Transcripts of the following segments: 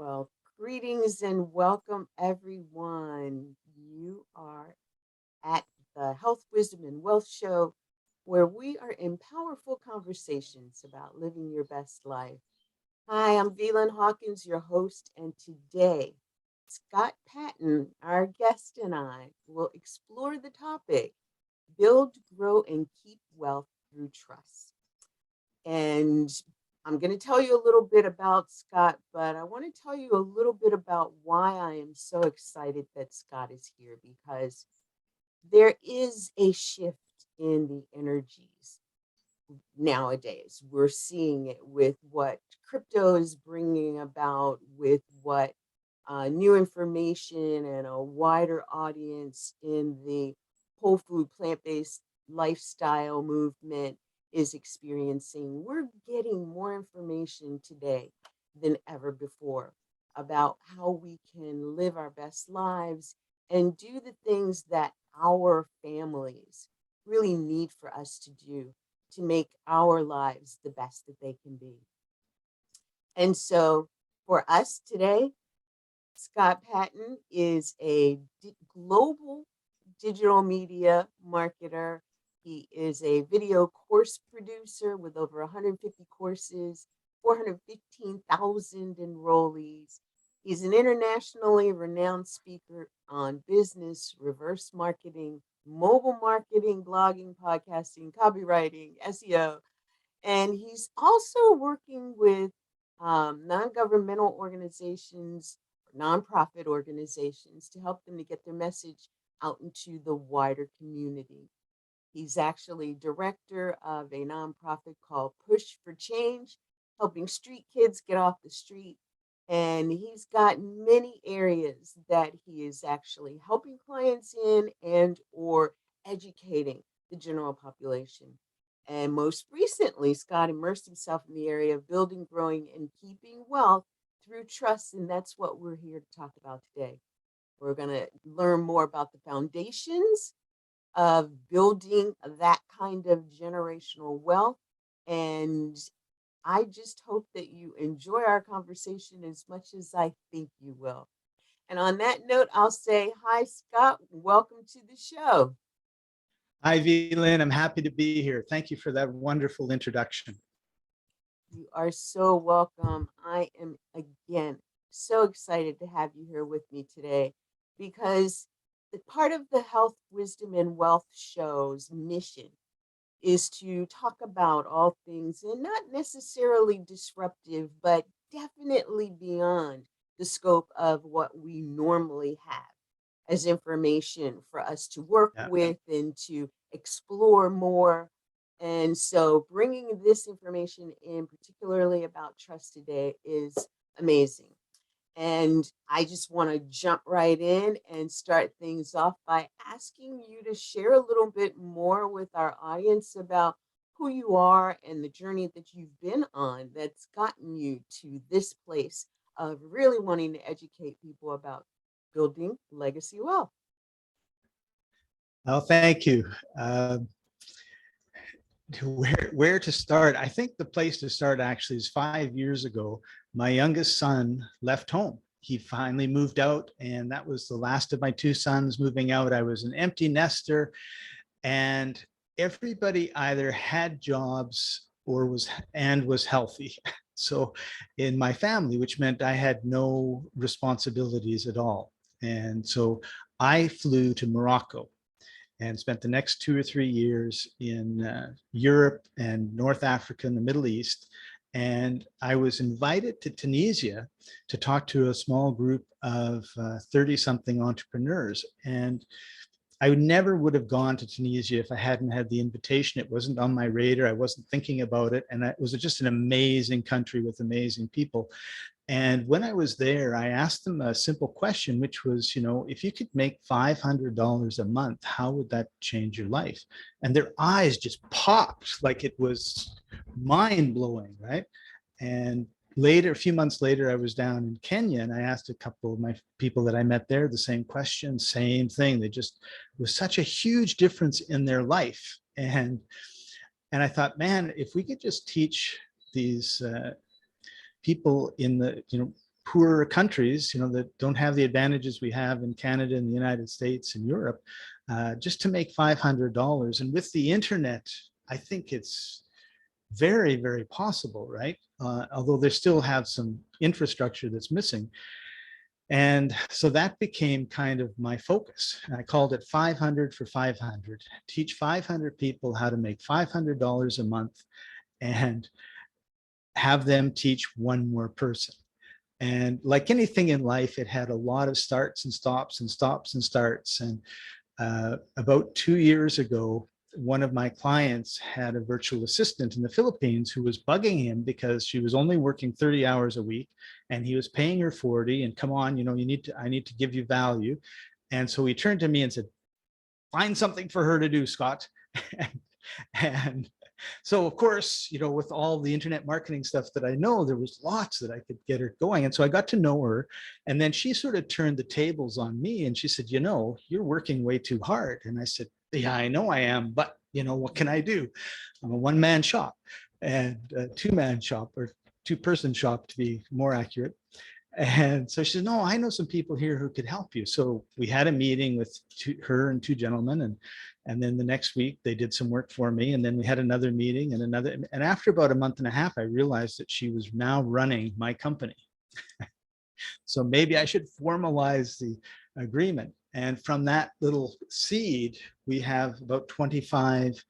Well, greetings and welcome, everyone. You are at the Health, Wisdom, and Wealth Show, where we are in powerful conversations about living your best life. Hi, I'm Velan Hawkins, your host, and today, Scott Paton, our guest, and I will explore the topic build, grow, and keep wealth through trust. And I'm going to tell you a little bit about Scott, but I want to tell you a little bit about why I am so excited that Scott is here because there is a shift in the energies nowadays. We're seeing it with what crypto is bringing about, with what new information and a wider audience in the whole food, plant based lifestyle movement is experiencing. We're getting more information today than ever before about how we can live our best lives and do the things that our families really need for us to do to make our lives the best that they can be. And so for us today, Scott Paton is a global digital media marketer. He is a video course producer with over 150 courses, 415,000 enrollees. He's an internationally renowned speaker on business, reverse marketing, mobile marketing, blogging, podcasting, copywriting, SEO. And he's also working with non-governmental organizations, nonprofit organizations to help them to get their message out into the wider community. He's actually director of a nonprofit called Push for Change, helping street kids get off the street. And he's got many areas that he is actually helping clients in and or educating the general population. And most recently, Scott immersed himself in the area of building, growing, and keeping wealth through trust. And that's what we're here to talk about today. We're going to learn more about the foundations of building that kind of generational wealth. And I just hope that you enjoy our conversation as much as I think you will. And on that note, I'll say, hi, Scott. Welcome to the show. Hi, Velan. I'm happy to be here. Thank you for that wonderful introduction. You are so welcome. I am, again, so excited to have you here with me today because the part of the Health, Wisdom, and Wealth show's mission is to talk about all things and not necessarily disruptive, but definitely beyond the scope of what we normally have as information for us to work with and to explore more. And so bringing this information in, particularly about trust today, is amazing. And I just want to jump right in and start things off by asking you to share a little bit more with our audience about who you are and the journey that you've been on that's gotten you to this place of really wanting to educate people about building legacy wealth. Well, thank you. Where to start? I think the place to start actually is 5 years ago. My youngest son left home. He finally moved out, and that was the last of my two sons moving out. I was an empty nester, and everybody either had jobs or was healthy. So in my family, which meant I had no responsibilities at all. And so I flew to Morocco and spent the next 2 or 3 years in Europe and North Africa and the Middle East. And I was invited to Tunisia to talk to a small group of 30-something entrepreneurs. And I never would have gone to Tunisia if I hadn't had the invitation. It wasn't on my radar. I wasn't thinking about it. And it was just an amazing country with amazing people. And when I was there, I asked them a simple question, which was, if you could make $500 a month, how would that change your life? And their eyes just popped like it was mind blowing, right? And later, a few months later, I was down in Kenya and I asked a couple of my people that I met there the same question, same thing. They just, it was such a huge difference in their life. And I thought, man, if we could just teach these people in the, poorer countries, that don't have the advantages we have in Canada and the United States and Europe, just to make $500. And with the internet, I think it's very, very possible, right? Although they still have some infrastructure that's missing. And so that became kind of my focus. I called it 500 for 500, teach 500 people how to make $500 a month and have them teach one more person. And like anything in life, it had a lot of starts and stops and stops and starts. And about 2 years ago, one of my clients had a virtual assistant in the Philippines who was bugging him because she was only working 30 hours a week and he was paying her 40, and come on, I need to give you value. And so he turned to me and said, find something for her to do, Scott. And so of course, with all the internet marketing stuff that I know, there was lots that I could get her going. And so I got to know her. And then she sort of turned the tables on me and she said, you're working way too hard. And I said, yeah, I know I am, but what can I do? I'm a one-man shop and a two-man shop, or two-person shop to be more accurate. And so she said, no, I know some people here who could help you. So we had a meeting with her and two gentlemen. And then the next week they did some work for me. And then we had another meeting and another. And after about a month and a half, I realized that she was now running my company. So maybe I should formalize the agreement. And from that little seed, we have about 25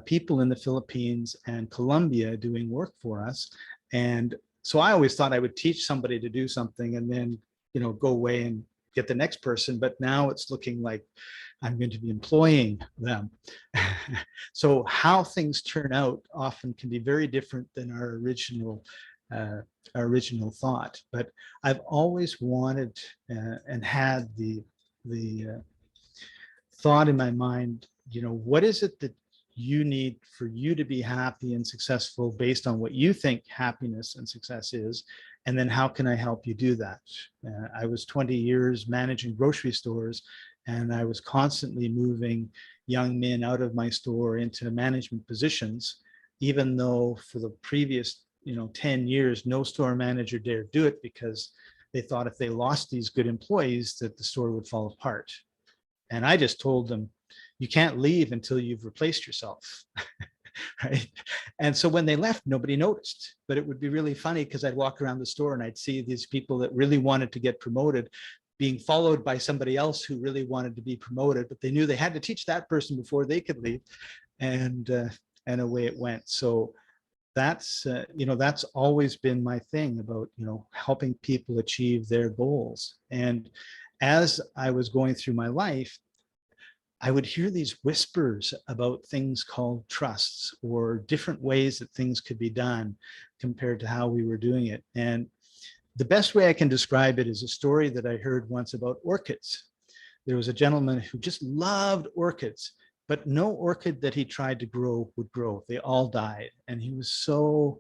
people in the Philippines and Colombia doing work for us. And so I always thought I would teach somebody to do something and then, go away and get the next person. But now it's looking like I'm going to be employing them. So how things turn out often can be very different than our original thought. But I've always wanted and had the thought in my mind, what is it that you need for you to be happy and successful based on what you think happiness and success is? And then how can I help you do that? I was 20 years managing grocery stores, and I was constantly moving young men out of my store into management positions, even though for the previous 10 years, no store manager dared do it because they thought if they lost these good employees that the store would fall apart. And I just told them, you can't leave until you've replaced yourself. Right. And so when they left, nobody noticed. But it would be really funny because I'd walk around the store and I'd see these people that really wanted to get promoted being followed by somebody else who really wanted to be promoted, but they knew they had to teach that person before they could leave. And away it went. So that's that's always been my thing about helping people achieve their goals. And as I was going through my life, I would hear these whispers about things called trusts or different ways that things could be done compared to how we were doing it. And the best way I can describe it is a story that I heard once about orchids. There was a gentleman who just loved orchids, but no orchid that he tried to grow would grow. They all died. And he was so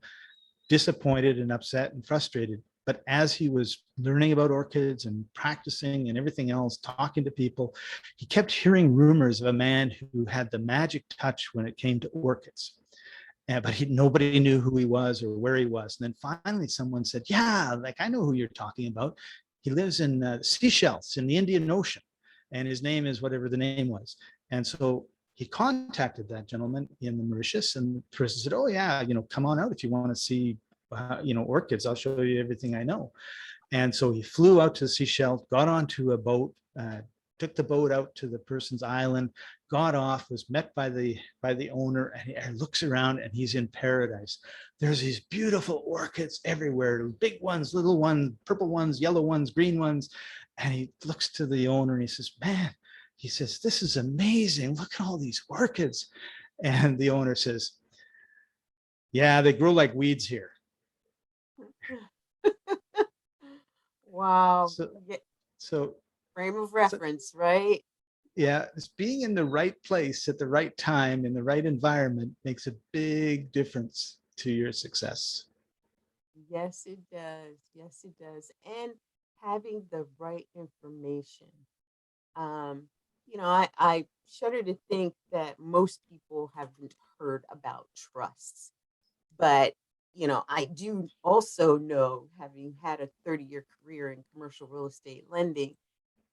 disappointed and upset and frustrated. But as he was learning about orchids and practicing and everything else, talking to people, he kept hearing rumors of a man who had the magic touch when it came to orchids. But nobody knew who he was or where he was. And then finally someone said, yeah, like I know who you're talking about. He lives in Seychelles in the Indian Ocean. And his name is whatever the name was. And so he contacted that gentleman in the Mauritius, and the person said, oh yeah, come on out if you want to see, orchids. I'll show you everything I know. And so he flew out to Seychelles, got onto a boat, took the boat out to the person's island, got off, was met by the owner, and he looks around and he's in paradise. There's these beautiful orchids everywhere, big ones, little ones, purple ones, yellow ones, green ones. And he looks to the owner and he says, man, he says, this is amazing. Look at all these orchids. And the owner says, yeah, they grow like weeds here. Wow. So, Yeah, so, frame of so reference, right? yeah, it's being in the right place at the right time in the right environment makes a big difference to your success. Yes, it does. Yes, it does. And having the right information. Um, I shudder to think that most people haven't heard about trusts, but I do also know, having had a 30-year career in commercial real estate lending,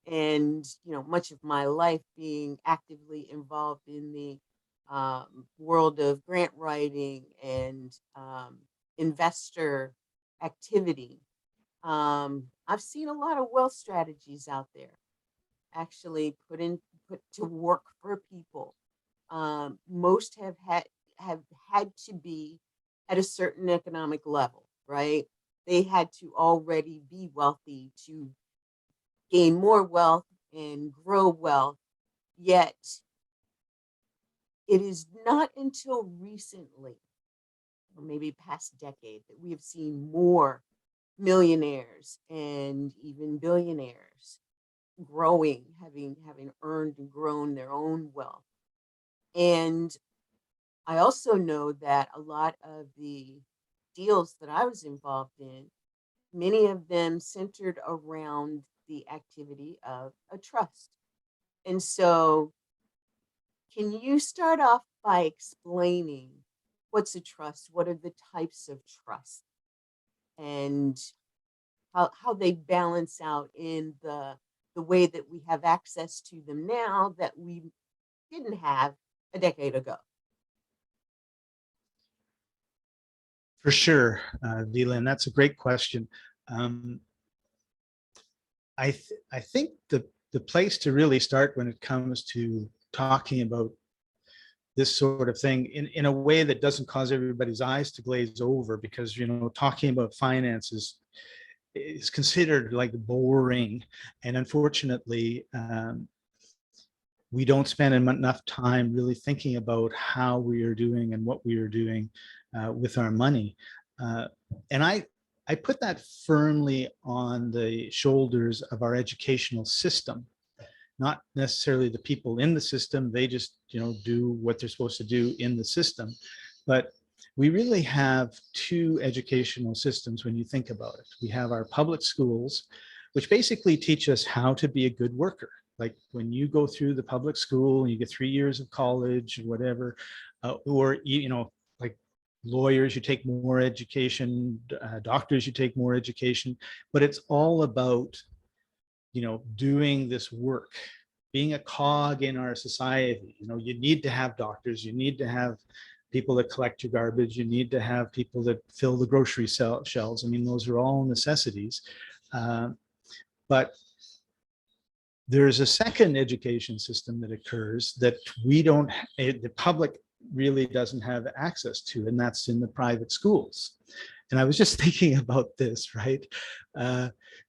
and much of my life being actively involved in the world of grant writing and investor activity. I've seen a lot of wealth strategies out there actually put to work for people. Most have had to be at a certain economic level, right? They had to already be wealthy to gain more wealth and grow wealth. Yet it is not until recently, or maybe past decade, that we have seen more millionaires and even billionaires growing, having earned and grown their own wealth. And I also know that a lot of the deals that I was involved in, many of them centered around the activity of a trust. And so, can you start off by explaining what's a trust? What are the types of trust? And how they balance out in the way that we have access to them now that we didn't have a decade ago? For sure, Vila, and that's a great question. I think the place to really start when it comes to talking about this sort of thing in a way that doesn't cause everybody's eyes to glaze over, because talking about finances is considered like boring, and unfortunately we don't spend enough time really thinking about how we are doing and what we are doing with our money. And I put that firmly on the shoulders of our educational system, not necessarily the people in the system. They just, do what they're supposed to do in the system. But we really have two educational systems when you think about it. We have our public schools, which basically teach us how to be a good worker. Like when you go through the public school and you get 3 years of college or whatever, or, like lawyers, you take more education, doctors, you take more education, but it's all about, doing this work, being a cog in our society. You need to have doctors, you need to have people that collect your garbage, you need to have people that fill the grocery shelves. I mean, those are all necessities. But there's a second education system that occurs that the public really doesn't have access to, and that's in the private schools. And I was just thinking about this, right?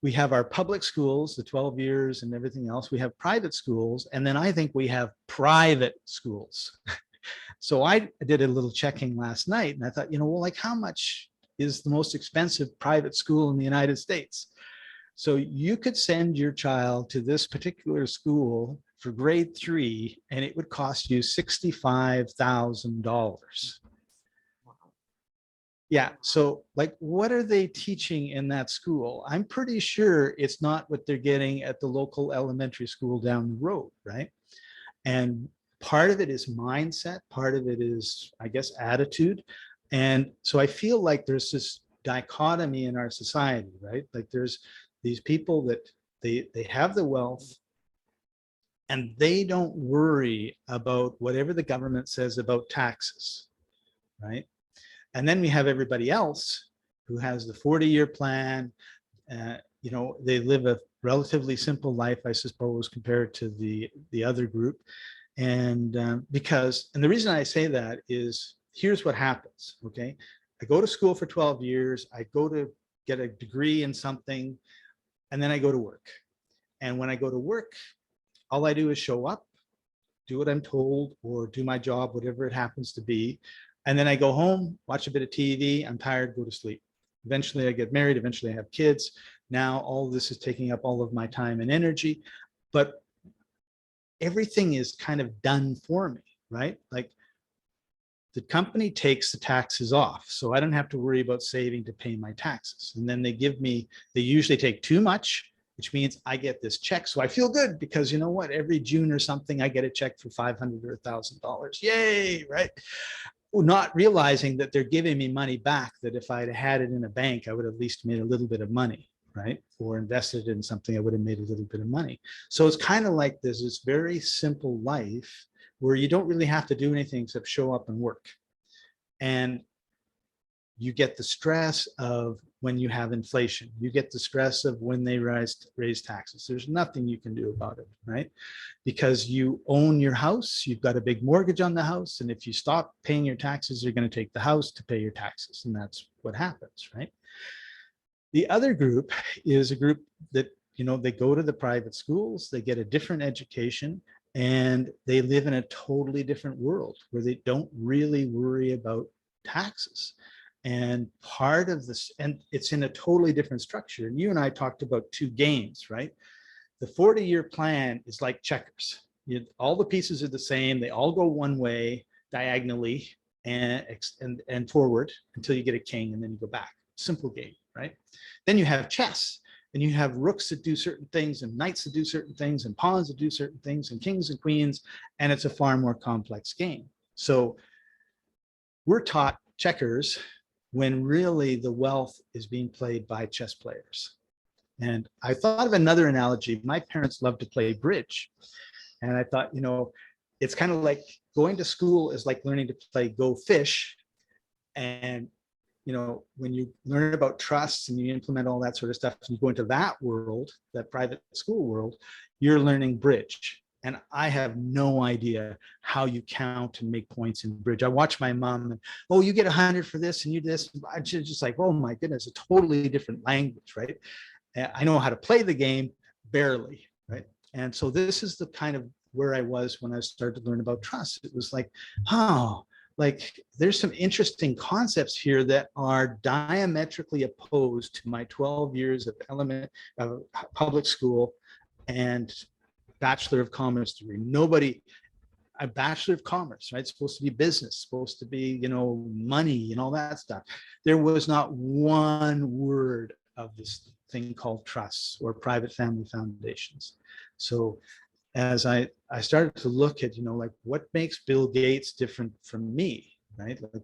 We have our public schools, the 12 years and everything else. We have private schools, and then I think we have private schools. So I did a little checking last night, and I thought, well, like how much is the most expensive private school in the United States? So you could send your child to this particular school for grade 3, and it would cost you $65,000. Yeah. So like, what are they teaching in that school? I'm pretty sure it's not what they're getting at the local elementary school down the road, right? And part of it is mindset. Part of it is, I guess, attitude. And so I feel like there's this dichotomy in our society, right? Like there's these people that they have the wealth and they don't worry about whatever the government says about taxes, right? And then we have everybody else who has the 40-year plan. They live a relatively simple life, I suppose, compared to the other group. And and the reason I say that is, here's what happens, okay? I go to school for 12 years, I go to get a degree in something, and then I go to work. And when I go to work, all I do is show up, do what I'm told, or do my job, whatever it happens to be. And then I go home, watch a bit of TV, I'm tired, go to sleep. Eventually I get married, eventually I have kids. Now all this is taking up all of my time and energy, but everything is kind of done for me, right? Like the company takes the taxes off, so I don't have to worry about saving to pay my taxes. And then they usually take too much, which means I get this check. So I feel good because you know what? Every June or something, I get a check for $500 or $1,000. Yay, right? not realizing that they're giving me money back, that if I'd had it in a bank, I would have at least made a little bit of money, right? Or invested in something, I would have made a little bit of money. So it's kind of like this very simple life where you don't really have to do anything except show up and work. And you get the stress of when you have inflation. You get the stress of when they raise taxes. There's nothing you can do about it, right? Because you own your house, you've got a big mortgage on the house, and if you stop paying your taxes, you're going to take the house to pay your taxes, and that's what happens, right? The other group is a group that, they go to the private schools, they get a different education, and they live in a totally different world where they don't really worry about taxes. And part of this, and it's in a totally different structure. And you and I talked about two games, right? The 40-year plan is like checkers. All the pieces are the same. They all go one way diagonally and forward until you get a king, and then you go back. Simple game, right? Then you have chess, and you have rooks that do certain things, and knights that do certain things, and pawns that do certain things, and kings and queens, and it's a far more complex game. So we're taught checkers when really the wealth is being played by chess players. And I thought of another analogy. My parents loved to play bridge. And I thought, it's kind of like going to school is like learning to play Go Fish. And, when you learn about trusts and you implement all that sort of stuff, and you go into that world, that private school world, you're learning bridge. And I have no idea how you count and make points in bridge. I watch my mom and, oh, you get 100 for this and you this. I'm just like, oh my goodness, a totally different language, right? I know how to play the game, barely, right? And so this is the kind of where I was when I started to learn about trust. It was like, oh, like there's some interesting concepts here that are diametrically opposed to my 12 years of public school and Bachelor of Commerce degree. A Bachelor of Commerce, right? It's supposed to be business, supposed to be, money and all that stuff. There was not one word of this thing called trusts or private family foundations. So as I started to look at, like what makes Bill Gates different from me, right? Like,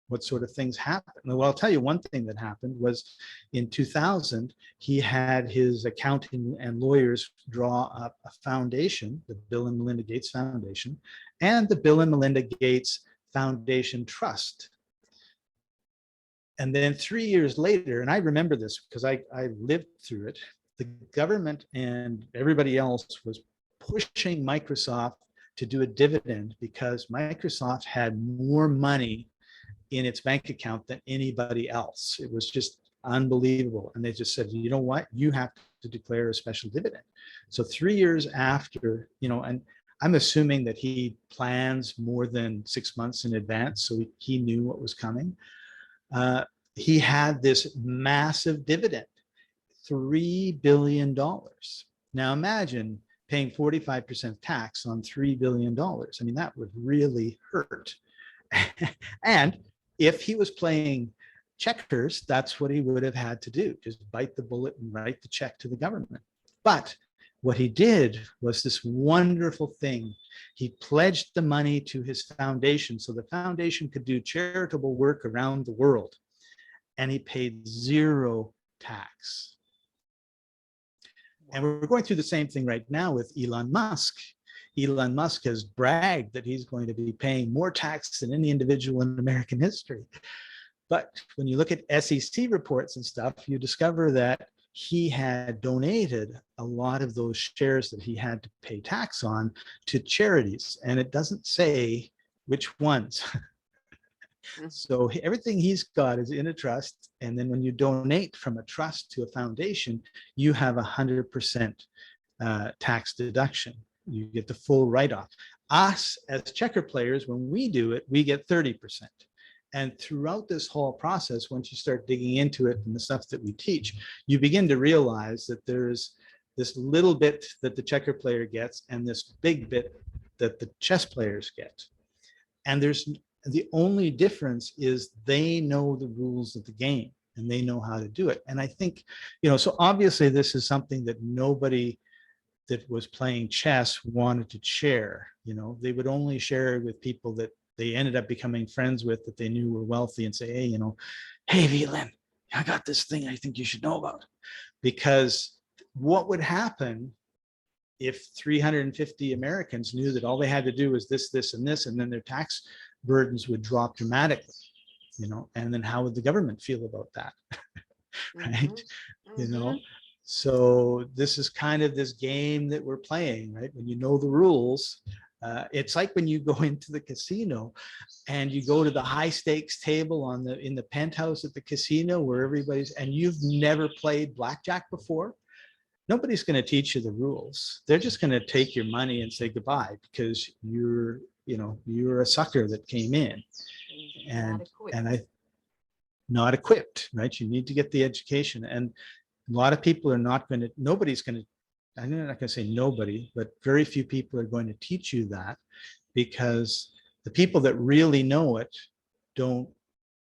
what sort of things happen? Well, I'll tell you one thing that happened was in 2000, he had his accounting and lawyers draw up a foundation, the Bill and Melinda Gates Foundation, and the Bill and Melinda Gates Foundation Trust. And then 3 years later, and I remember this because I lived through it, the government and everybody else was pushing Microsoft to do a dividend because Microsoft had more money in its bank account than anybody else. It was just unbelievable. And they just said, you know what, you have to declare a special dividend. So 3 years after, and I'm assuming that he plans more than 6 months in advance, so he knew what was coming. He had this massive dividend, $3 billion. Now imagine paying 45% tax on $3 billion. I mean, that would really hurt. And if he was playing checkers, that's what he would have had to do, just bite the bullet and write the check to the government. But what he did was this wonderful thing. He pledged the money to his foundation so the foundation could do charitable work around the world. And he paid zero tax. And we're going through the same thing right now with Elon Musk. Elon Musk has bragged that he's going to be paying more tax than any individual in American history. But when you look at SEC reports and stuff, you discover that he had donated a lot of those shares that he had to pay tax on to charities. And it doesn't say which ones. So everything he's got is in a trust. And then when you donate from a trust to a foundation, you have 100% tax deduction. You get the full write-off. Us as checker players, when we do it, we get 30%. And throughout this whole process, once you start digging into it and the stuff that we teach, you begin to realize that there's this little bit that the checker player gets and this big bit that the chess players get. And the only difference is they know the rules of the game and they know how to do it. And I think, so obviously this is something that nobody that was playing chess wanted to share. They would only share it with people that they ended up becoming friends with that they knew were wealthy and say, hey, hey, Vlin, I got this thing I think you should know about. Because what would happen if 350 Americans knew that all they had to do was this, this, and this, and then their tax burdens would drop dramatically, and then how would the government feel about that? Right? So this is kind of this game that we're playing, right? When you know the rules, it's like when you go into the casino and you go to the high stakes table in the penthouse at the casino where everybody's, and you've never played blackjack before. Nobody's going to teach you the rules. They're just going to take your money and say goodbye because you're a sucker that came in and not equipped, right? You need to get the education. And a lot of people are not going to, nobody's going to, I'm not going to say nobody, but very few people are going to teach you that, because the people that really know it don't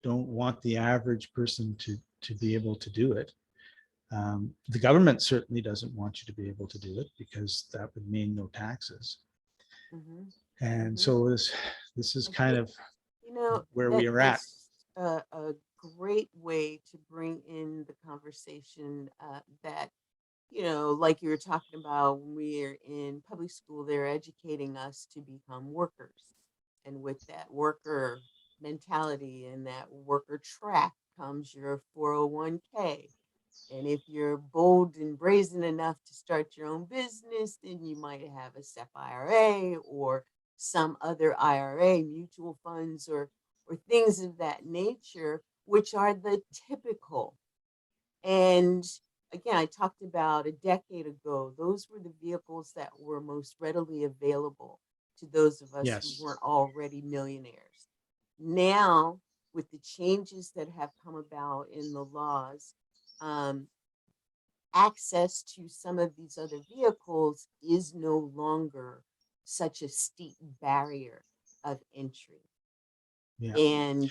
want the average person to be able to do it. The government certainly doesn't want you to be able to do it because that would mean no taxes. And so this is kind of where we are at. A great way to bring in the conversation that, like you were talking about when we're in public school, they're educating us to become workers. And with that worker mentality and that worker track comes your 401k. And if you're bold and brazen enough to start your own business, then you might have a SEP IRA or some other IRA, mutual funds, or things of that nature, which are the typical. And again, I talked about a decade ago, those were the vehicles that were most readily available to those of us who weren't already millionaires. Now, with the changes that have come about in the laws, access to some of these other vehicles is no longer such a steep barrier of entry. And,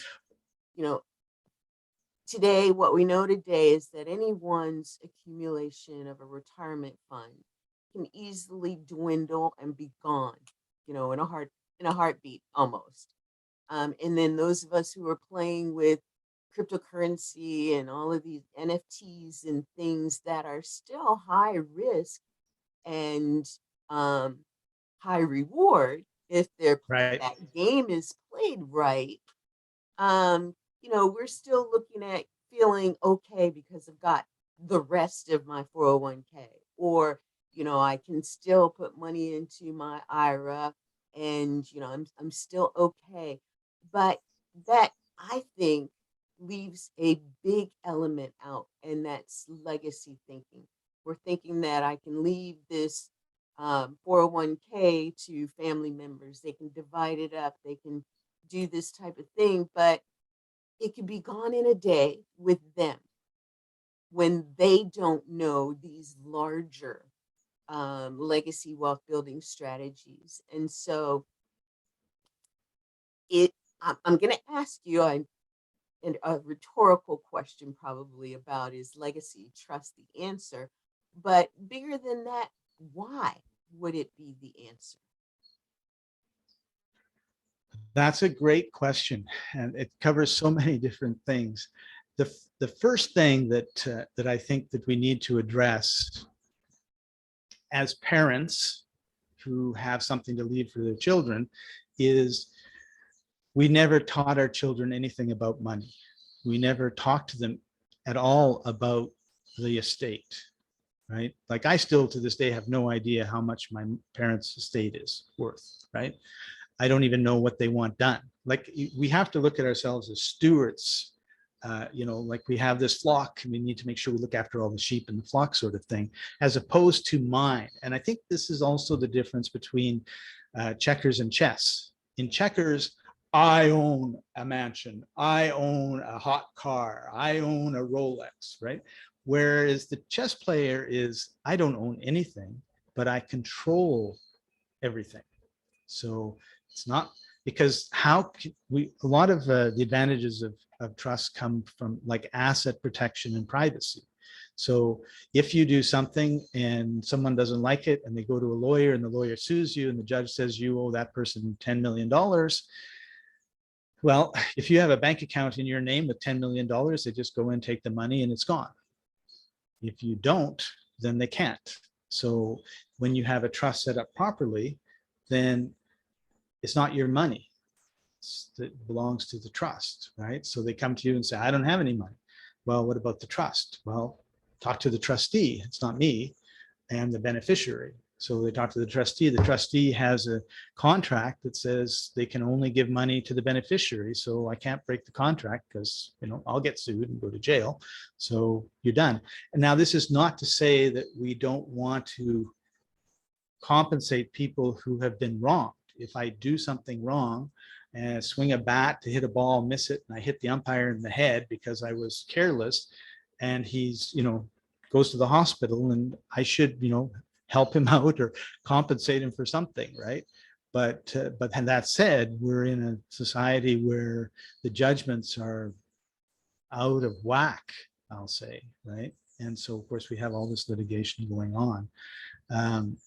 today, what we know today is that anyone's accumulation of a retirement fund can easily dwindle and be gone, in a heartbeat almost. And then those of us who are playing with cryptocurrency and all of these NFTs and things that are still high risk and high reward if that game is played right. We're still looking at feeling okay because I've got the rest of my 401k, or I can still put money into my IRA, and I'm still okay. But that, I think, leaves a big element out, and that's legacy thinking. We're thinking that I can leave this 401k to family members. They can divide it up. They can do this type of thing, but it could be gone in a day with them when they don't know these larger legacy wealth building strategies. And so I'm going to ask you a rhetorical question probably about, is legacy trust the answer? But bigger than that, why would it be the answer? That's a great question, and it covers so many different things. The first thing that I think that we need to address as parents who have something to leave for their children is we never taught our children anything about money. We never talked to them at all about the estate, right? Like I still to this day have no idea how much my parents' estate is worth, right? I don't even know what they want done. Like we have to look at ourselves as stewards. Like we have this flock and we need to make sure we look after all the sheep in the flock sort of thing, as opposed to mine. And I think this is also the difference between checkers and chess. In checkers, I own a mansion, I own a hot car, I own a Rolex, right? Whereas the chess player is, I don't own anything, but I control everything. So it's not, because how can we, a lot of the advantages of trust come from like asset protection and privacy. So if you do something and someone doesn't like it and they go to a lawyer and the lawyer sues you and the judge says you owe that person $10 million, Well, if you have a bank account in your name with $10 million, they just go and take the money and it's gone. If you don't, then they can't. So when you have a trust set up properly, then it's not your money that belongs to the trust, right? So they come to you and say, I don't have any money. Well, what about the trust? Well, talk to the trustee. It's not me. And the beneficiary. So they talk to the trustee. The trustee has a contract that says they can only give money to the beneficiary. So I can't break the contract because, I'll get sued and go to jail. So you're done. And now this is not to say that we don't want to compensate people who have been wronged. If I do something wrong and swing a bat to hit a ball, miss it, and I hit the umpire in the head because I was careless, and he's, goes to the hospital, and I should, help him out or compensate him for something, right? But that said, we're in a society where the judgments are out of whack, I'll say, right? And so, of course, we have all this litigation going on.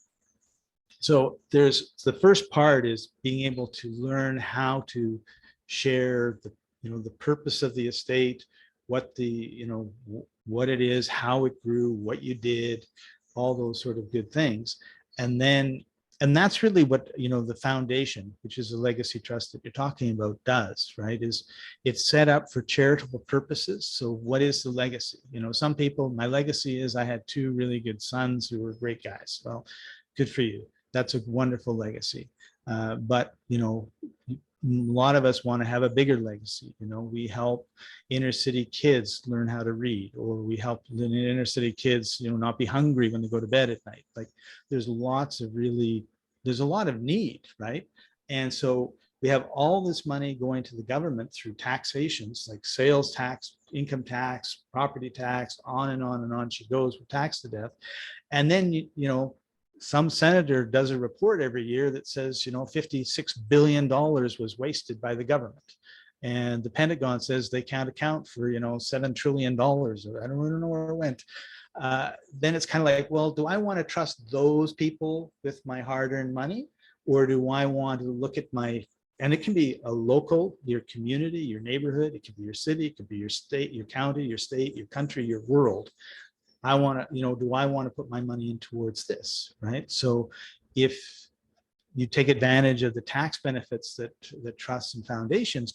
So there's the first part is being able to learn how to share the purpose of the estate, what what it is, how it grew, what you did, all those sort of good things. And that's really what the foundation, which is a legacy trust that you're talking about, does, right? Is it's set up for charitable purposes. So what is the legacy? Some people, my legacy is I had two really good sons who were great guys. Well, good for you. That's a wonderful legacy. But a lot of us want to have a bigger legacy. We help inner city kids learn how to read, or we help the inner city kids, not be hungry when they go to bed at night. Like there's a lot of need, right? And so we have all this money going to the government through taxations, like sales tax, income tax, property tax, on and on and on she goes. We're taxed to death. And then, some senator does a report every year that says, $56 billion was wasted by the government. And the Pentagon says they can't account for, $7 trillion. Or I don't know where it went. Then it's kind of like, well, do I want to trust those people with my hard-earned money? Or do I want to look at and it can be a local, your community, your neighborhood, it could be your city, it could be your state, your county, your state, your country, your world. I want to, do I want to put my money in towards this, right? So if you take advantage of the tax benefits that trusts and foundations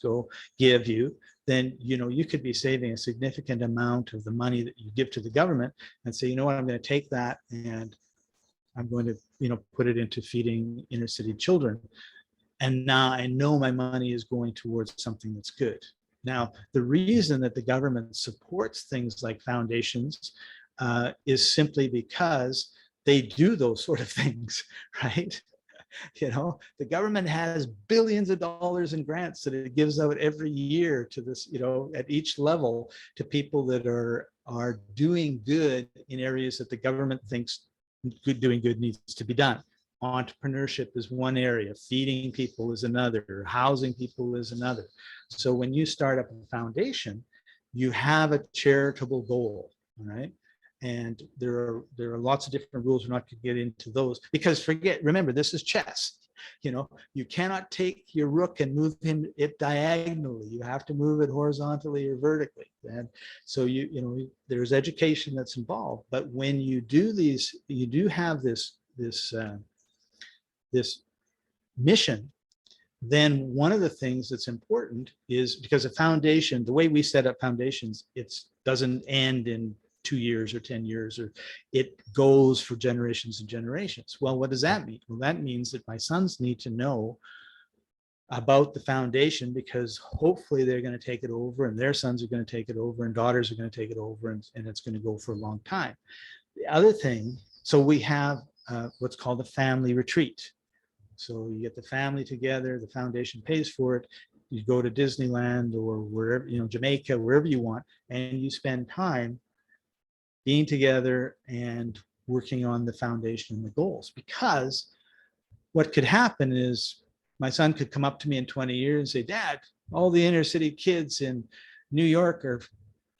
give you, then, you could be saving a significant amount of the money that you give to the government and say, I'm going to take that and I'm going to, put it into feeding inner city children. And now I know my money is going towards something that's good. Now, the reason that the government supports things like foundations is simply because they do those sort of things, right? The government has billions of dollars in grants that it gives out every year to this, at each level, to people that are doing good in areas that the government thinks doing good needs to be done. Entrepreneurship is one area, feeding people is another, housing people is another. So when you start up a foundation, you have a charitable goal, right? And there are lots of different rules. We're not going to get into those because remember, this is chess. You cannot take your rook and move it diagonally. You have to move it horizontally or vertically. And so there's education that's involved. But when you do these, you do have this mission. Then one of the things that's important is because a foundation, the way we set up foundations, it doesn't end in 2 years or 10 years, or it goes for generations and generations. Well, what does that mean? Well, that means that my sons need to know about the foundation because hopefully they're going to take it over and their sons are going to take it over and daughters are going to take it over and it's going to go for a long time. The other thing, so we have what's called a family retreat. So you get the family together, the foundation pays for it. You go to Disneyland or wherever, Jamaica, wherever you want, and you spend time being together and working on the foundation and the goals. Because what could happen is my son could come up to me in 20 years and say, Dad, all the inner city kids in New York are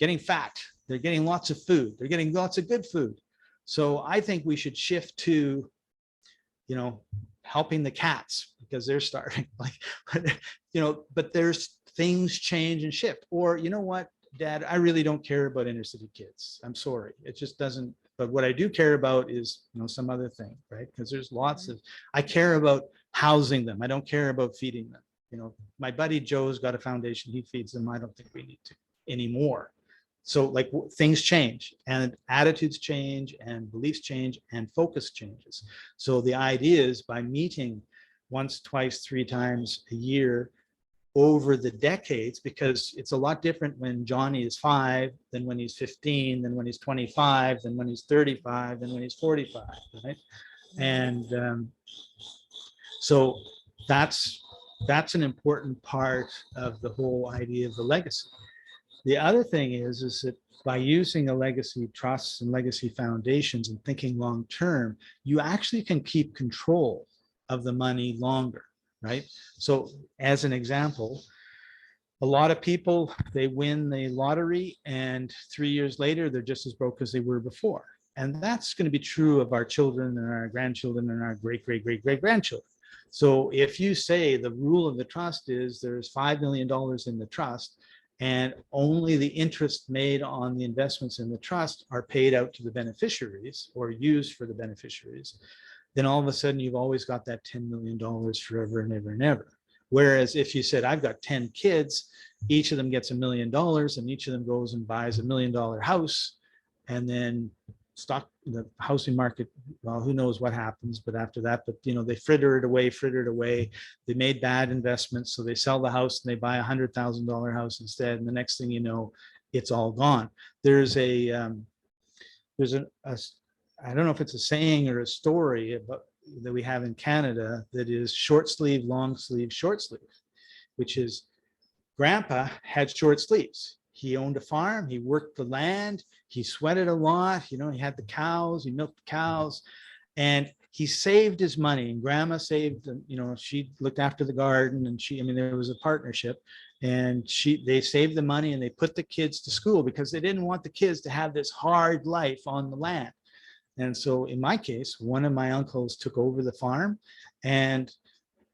getting fat. They're getting lots of food. They're getting lots of good food. So I think we should shift to, helping the cats because they're starving. But there's things change and shift. Or, you know what, Dad, I really don't care about inner city kids. I'm sorry. It just doesn't. But what I do care about is, some other thing, right? Because there's lots of, I care about housing them. I don't care about feeding them. My buddy Joe's got a foundation. He feeds them. I don't think we need to anymore. So like things change and attitudes change and beliefs change and focus changes. So the idea is by meeting once, twice, 3 times a year over the decades, because it's a lot different when Johnny is 5 than when he's 15, than when he's 25, than when he's 35, than when he's 45, right? And so that's an important part of the whole idea of the legacy. The other thing is that by using a legacy trusts and legacy foundations and thinking long term, you actually can keep control of the money longer, right? So as an example, a lot of people, they win the lottery and 3 years later, they're just as broke as they were before. And that's going to be true of our children and our grandchildren and our great, great, great, great grandchildren. So if you say the rule of the trust is there's $5 million in the trust, and only the interest made on the investments in the trust are paid out to the beneficiaries or used for the beneficiaries, then all of a sudden you've always got that $10 million forever and ever and ever. Whereas if you said, I've got 10 kids, each of them gets $1 million and each of them goes and buys $1 million house, and then the housing market, well, who knows what happens, but after that, but they fritter it away. They made bad investments. So they sell the house and they buy $100,000 house instead. And the next thing you know, it's all gone. There's I don't know if it's a saying or a story that we have in Canada that is short sleeve, long sleeve, short sleeve, which is Grandpa had short sleeves. He owned a farm, he worked the land, he sweated a lot, he had the cows, he milked the cows, and he saved his money. And Grandma saved, she looked after the garden, and there was a partnership, and they saved the money and they put the kids to school because they didn't want the kids to have this hard life on the land. And so in my case, one of my uncles took over the farm, and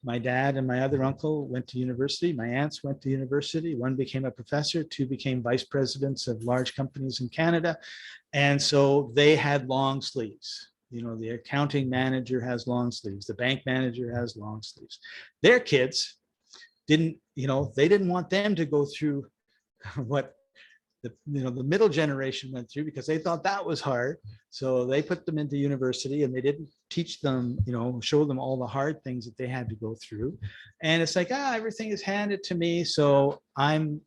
my dad and my other uncle went to university. My aunts went to university. One became a professor, 2 became vice presidents of large companies in Canada. And so they had long sleeves. The accounting manager has long sleeves. The bank manager has long sleeves. Their kids they didn't want them to go through what the middle generation went through, because they thought that was hard. So they put them into university and they didn't teach them, show them all the hard things that they had to go through. And it's like, everything is handed to me. So I'm,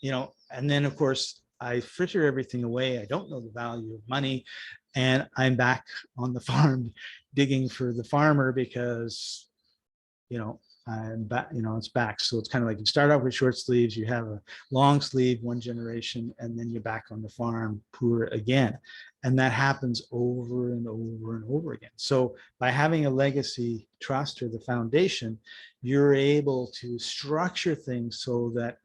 and then of course I fritter everything away. I don't know the value of money. And I'm back on the farm digging for the farmer because, I'm back, it's back. So it's kind of like you start off with short sleeves, you have a long sleeve, one generation, and then you're back on the farm poor again. And that happens over and over and over again. So by having a legacy trust or the foundation, you're able to structure things so that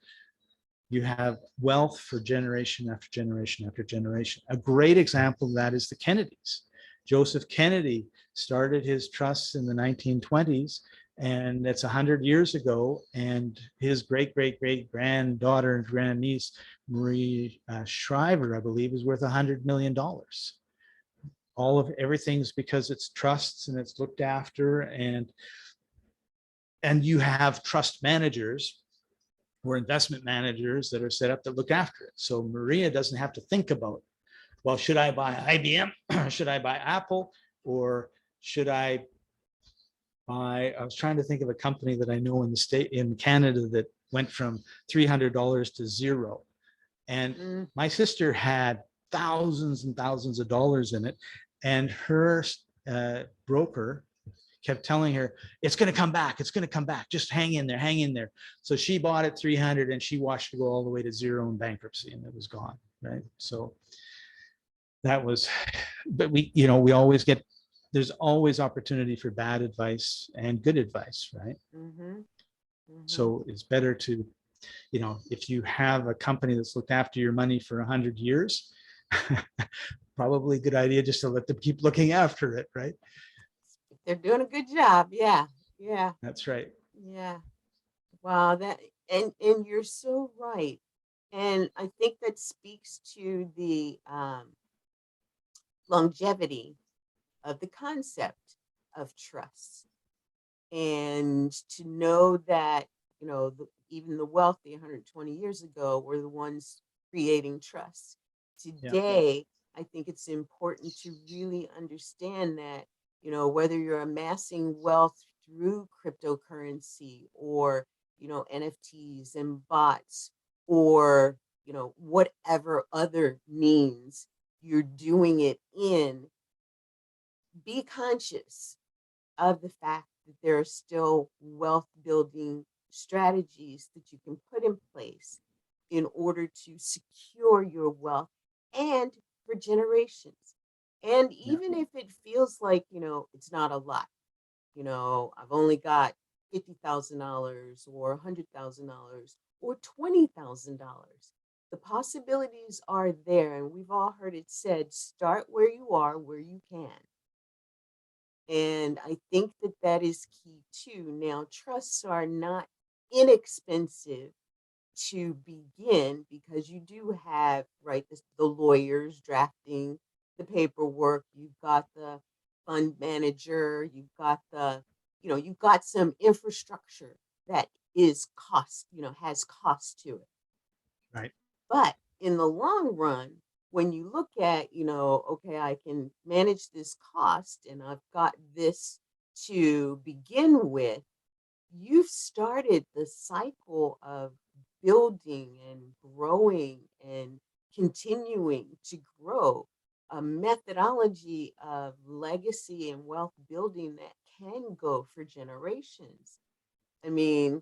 you have wealth for generation after generation after generation. A great example of that is the Kennedys. Joseph Kennedy started his trusts in the 1920s, and that's 100 years ago. And his great, great, great granddaughter and grandniece, Marie Shriver, I believe, is worth $100 million. Everything's because it's trusts and it's looked after, and you have trust managers or investment managers that are set up that look after it. So Maria doesn't have to think about, well, should I buy IBM? Should I buy Apple? Or should I was trying to think of a company that I know in Canada that went from $300 to zero. And my sister had thousands and thousands of dollars in it. And her broker kept telling her, it's going to come back. It's going to come back. Just hang in there, hang in there. So she bought it 300 and she watched it go all the way to zero in bankruptcy, and it was gone. Right. So that was, but we always get, there's always opportunity for bad advice and good advice, right? So it's better to, if you have a company that's looked after your money for 100 years, probably a good idea just to let them keep looking after it, right? They're doing a good job. Yeah. That's right. Yeah. Wow. And you're so right. And I think that speaks to the longevity of the concept of trust. And to know that, even the wealthy 120 years ago were the ones creating trust. Yeah. Today, I think it's important to really understand that, whether you're amassing wealth through cryptocurrency or, NFTs and bots or, whatever other means you're doing it in, be conscious of the fact that there are still wealth building strategies that you can put in place in order to secure your wealth and for generations. And Yeah. even if it feels like, it's not a lot, I've only got $50,000 or $100,000 or $20,000. The possibilities are there. And we've all heard it said, start where you are, where you can. And I think that that is key too. Now, trusts are not inexpensive to begin because you do have, right, the lawyers drafting the paperwork. You've got the fund manager. You've got some infrastructure that is cost, has cost to it. Right. But in the long run, when you look at, okay, I can manage this cost and I've got this to begin with, you've started the cycle of building and growing and continuing to grow a methodology of legacy and wealth building that can go for generations. I mean,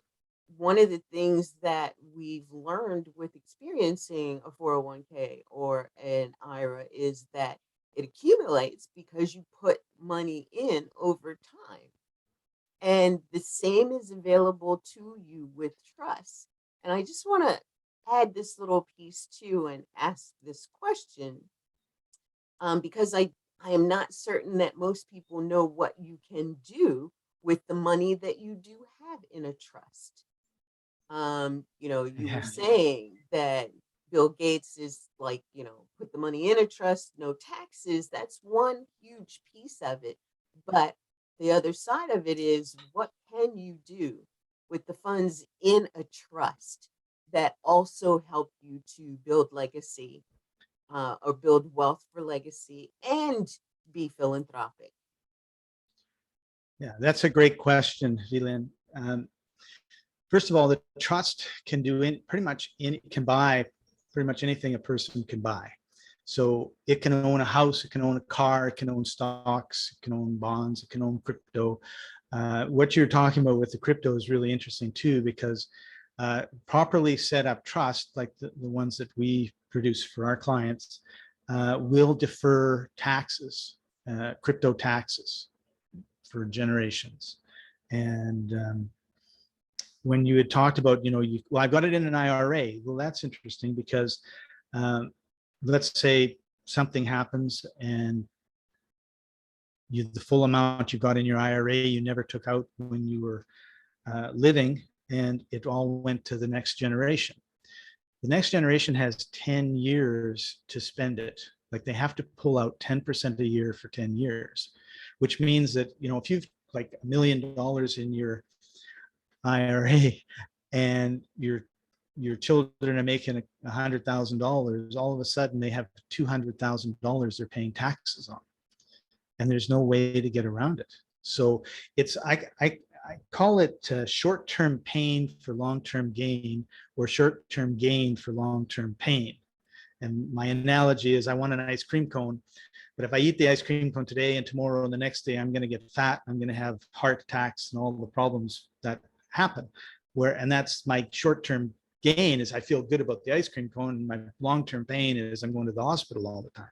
one of the things that we've learned with experiencing a 401k or an IRA is that it accumulates because you put money in over time. And the same is available to you with trust. And I just want to add this little piece too and ask this question because I am not certain that most people know what you can do with the money that you do have in a trust. You were Yeah. saying that Bill Gates is like, put the money in a trust, no taxes. That's one huge piece of it. But the other side of it is what can you do with the funds in a trust that also help you to build legacy or build wealth for legacy and be philanthropic? Yeah. That's a great question, Leland. First of all, the trust can do pretty much can buy pretty much anything a person can buy. So it can own a house, it can own a car, it can own stocks, it can own bonds, it can own crypto. What you're talking about with the crypto is really interesting too, because properly set up trust, like the ones that we produce for our clients, will defer taxes, crypto taxes for generations. And when you had talked about, well, I got it in an IRA. Well, that's interesting because um, let's say something happens and the full amount you got in your IRA, you never took out when you were living, and it all went to the next generation. The next generation has 10 years to spend it. Like they have to pull out 10% a year for 10 years, which means that, if you've like $1 million in your IRA and your children are making $100,000, all of a sudden they have $200,000 they're paying taxes on, and there's no way to get around it. So it's I call it short-term pain for long-term gain, or short-term gain for long-term pain. And my analogy is I want an ice cream cone, but if I eat the ice cream cone today and tomorrow and the next day, I'm going to get fat, I'm going to have heart attacks and all the problems that happen. And that's my short-term gain, is I feel good about the ice cream cone, and my long-term pain is I'm going to the hospital all the time.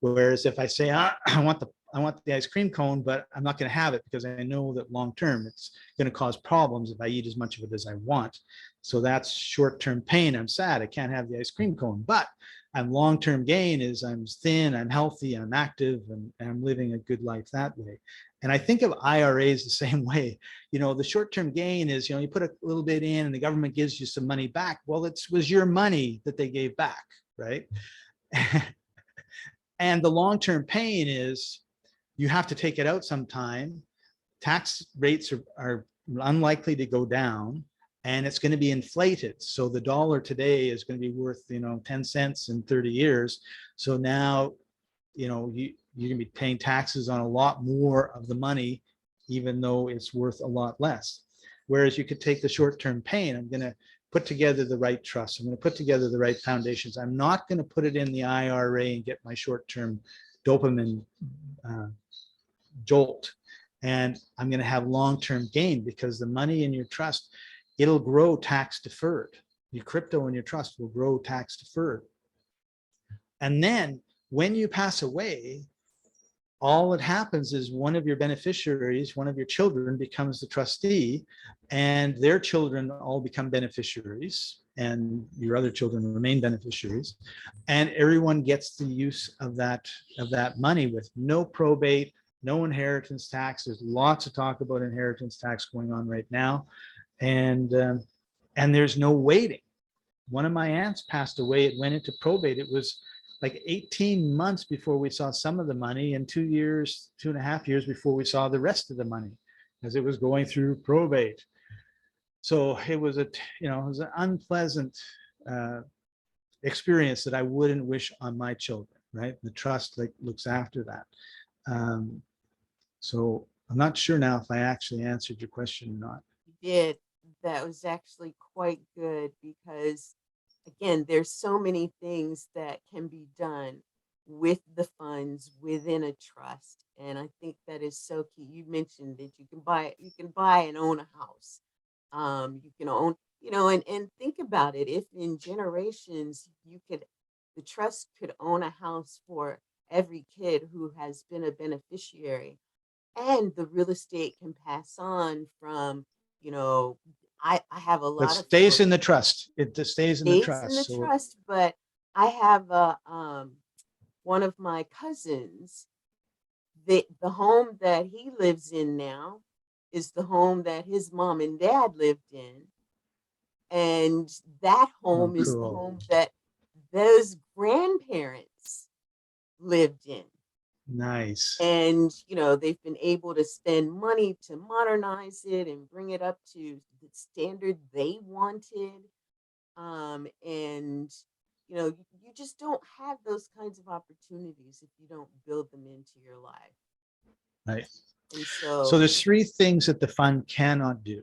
Whereas if I say, I want I want the ice cream cone, but I'm not going to have it because I know that long term it's going to cause problems if I eat as much of it as I want. So that's short-term pain. I'm sad I can't have the ice cream cone, but I'm long-term gain is I'm thin, I'm healthy, I'm active, and I'm living a good life that way. And I think of IRAs the same way. The short-term gain is, you put a little bit in and the government gives you some money back. Well, it was your money that they gave back, right? And the long-term pain is you have to take it out sometime. Tax rates are unlikely to go down, and it's going to be inflated. So the dollar today is going to be worth, 10 cents in 30 years. So now, you're going to be paying taxes on a lot more of the money, even though it's worth a lot less. Whereas you could take the short-term pain. I'm going to put together the right trust. I'm going to put together the right foundations. I'm not going to put it in the IRA and get my short-term dopamine jolt. And I'm going to have long-term gain because the money in your trust, it'll grow tax deferred. Your crypto in your trust will grow tax deferred. And then when you pass away, all that happens is one of your beneficiaries, one of your children becomes the trustee, and their children all become beneficiaries, and your other children remain beneficiaries, and everyone gets the use of that money with no probate, no inheritance tax. There's lots of talk about inheritance tax going on right now, and there's no waiting. One of my aunts passed away. It went into probate. It was like 18 months before we saw some of the money, and 2.5 years before we saw the rest of the money, as it was going through probate. So it was it was an unpleasant experience that I wouldn't wish on my children, right? The trust looks after that. So I'm not sure now if I actually answered your question or not. You did. That was actually quite good because, again, there's so many things that can be done with the funds within a trust. And I think that is so key. You mentioned that you can buy and own a house. You can own, and think about it. If in generations the trust could own a house for every kid who has been a beneficiary, and the real estate can pass on from, you know, I have a But lot of stays in the trust. It just stays in the dates in the trust. So trust, but I have one of my cousins, the home that he lives in now is the home that his mom and dad lived in. And that oh, home is the cool. home that those grandparents lived in. Nice. And, they've been able to spend money to modernize it and bring it up to the standard they wanted. And, you just don't have those kinds of opportunities if you don't build them into your life. Right. And So so, there's 3 things that the fund cannot do,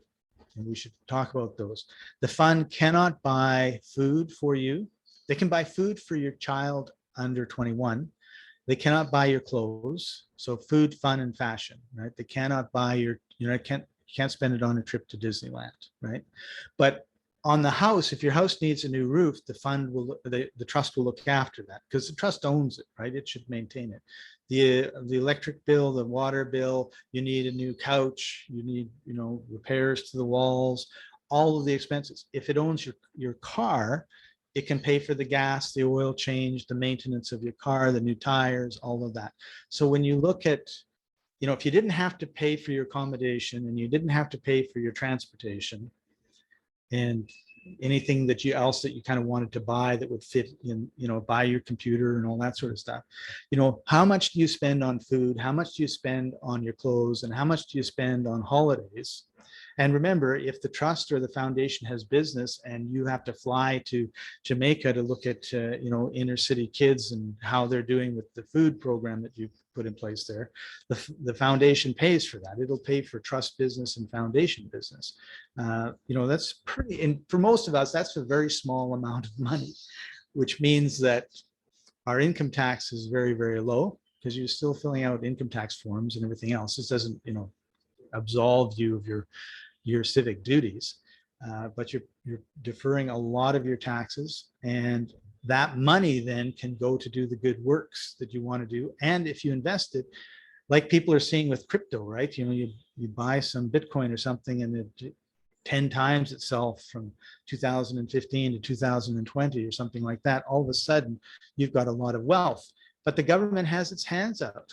and we should talk about those. The fund cannot buy food for you. They can buy food for your child under 21. They cannot buy your clothes. So food, fun, and fashion, right? They cannot buy can't spend it on a trip to Disneyland, right? But on the house, if your house needs a new roof, the trust will look after that because the trust owns it, right? It should maintain it. The electric bill, the water bill, you need a new couch, you need, repairs to the walls, all of the expenses. If it owns your car, it can pay for the gas, the oil change, the maintenance of your car, the new tires, all of that. So when you look at, if you didn't have to pay for your accommodation and you didn't have to pay for your transportation and anything that you kind of wanted to buy that would fit in, buy your computer and all that sort of stuff, how much do you spend on food? How much do you spend on your clothes? And how much do you spend on holidays? And remember, if the trust or the foundation has business and you have to fly to Jamaica to look at, inner city kids and how they're doing with the food program that you put in place there, the foundation pays for that. It'll pay for trust business and foundation business. That's pretty, and for most of us, that's a very small amount of money, which means that our income tax is very, very low because you're still filling out income tax forms and everything else. This doesn't, absolve you of your civic duties, but you're deferring a lot of your taxes, and that money then can go to do the good works that you want to do. And if you invest it, like people are seeing with crypto, right? You buy some Bitcoin or something and it 10 times itself from 2015 to 2020 or something like that. All of a sudden, you've got a lot of wealth, but the government has its hands out.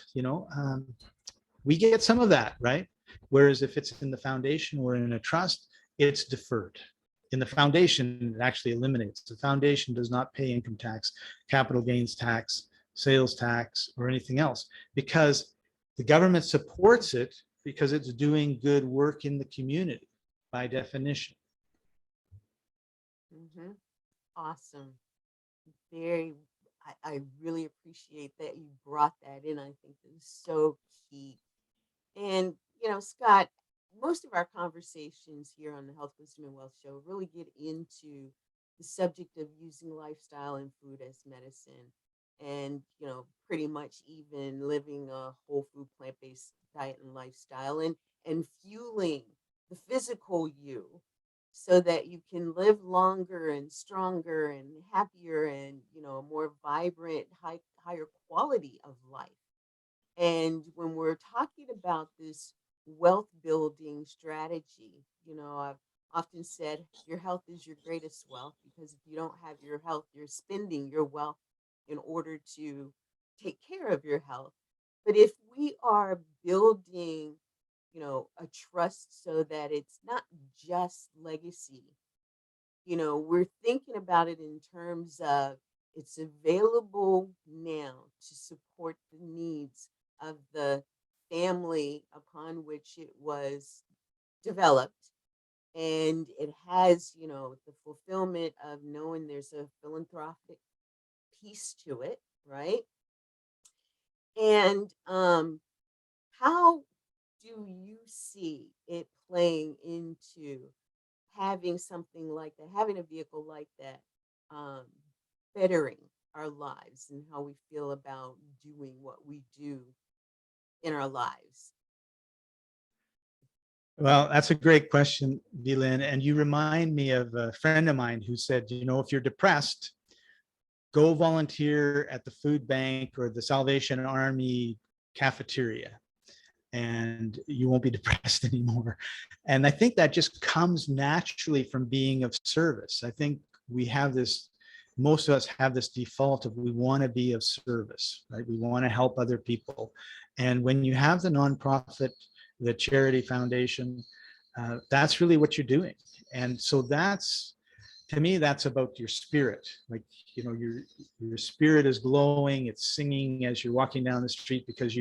We get some of that, right? Whereas if it's in the foundation or in a trust, it's deferred. In the foundation, it actually eliminates. The foundation does not pay income tax, capital gains tax, sales tax, or anything else, because the government supports it because it's doing good work in the community by definition. Mm-hmm. Awesome. Very, I really appreciate that you brought that in. I think it's so key. And, Scott, most of our conversations here on the Health, Wisdom, and Wealth Show really get into the subject of using lifestyle and food as medicine. And, pretty much even living a whole food, plant-based diet and lifestyle and fueling the physical you so that you can live longer and stronger and happier and, a more vibrant, higher quality of life. And when we're talking about this wealth building strategy, I've often said your health is your greatest wealth, because if you don't have your health, you're spending your wealth in order to take care of your health. But if we are building, a trust so that it's not just legacy, we're thinking about it in terms of it's available now to support the needs of the family upon which it was developed. And it has, the fulfillment of knowing there's a philanthropic piece to it, right? And how do you see it playing into having something like that, having a vehicle like that, um, bettering our lives and how we feel about doing what we do in our lives? Well, that's a great question, Delin. And you remind me of a friend of mine who said, if you're depressed, go volunteer at the food bank or the Salvation Army cafeteria, and you won't be depressed anymore. And I think that just comes naturally from being of service. I think most of us have this default of we want to be of service, right? We want to help other people. And when you have the nonprofit, the charity foundation, that's really what you're doing. And so to me, that's about your spirit. Like, your spirit is glowing, it's singing as you're walking down the street because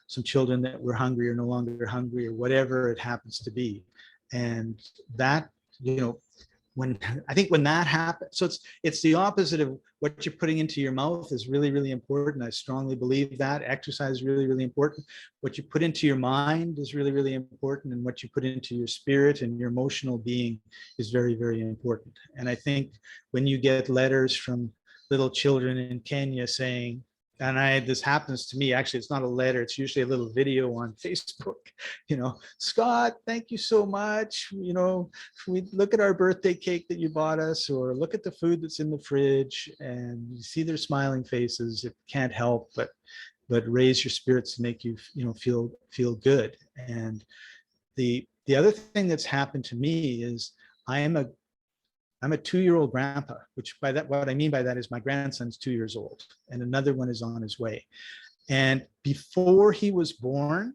some children that were hungry are no longer hungry, or whatever it happens to be. And that, when that happens, so it's the opposite of what you're putting into your mouth is really, really important. I strongly believe that exercise is really, really important. What you put into your mind is really, really important, and what you put into your spirit and your emotional being is very, very important. And I think when you get letters from little children in Kenya saying, and this happens to me, actually, it's not a letter, it's usually a little video on Facebook, Scott, thank you so much. We look at our birthday cake that you bought us, or look at the food that's in the fridge, and you see their smiling faces. It can't help but raise your spirits to make you, feel good. And the other thing that's happened to me is I'm a 2-year-old grandpa, which by that, what I mean by that is my grandson's 2 years old and another one is on his way. And before he was born,